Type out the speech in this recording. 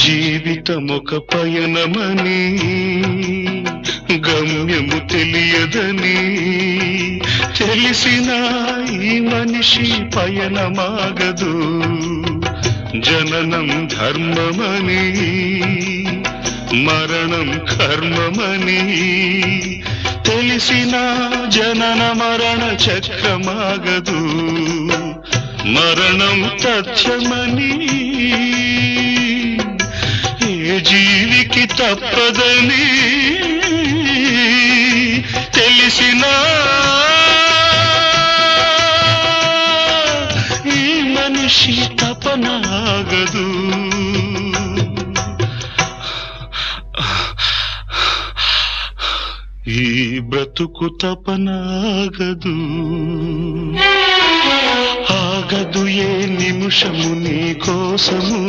జీవితమొక పయనమని గమ్యము తెలియదని తెలిసిన ఈ మనిషి పయనమాగదు. జననం ధర్మమని మరణం కర్మమని తెలిసిన జనన మరణ చక్రమాగదు. మరణం తథ్యమని ఏ జీవికి తప్పదని తెలిసిన ఈ మనిషి తపనాగదు. ఈ బ్రతుకు తపనాగదు. ఆగదు ఏ నిమిషము నీ కోసము.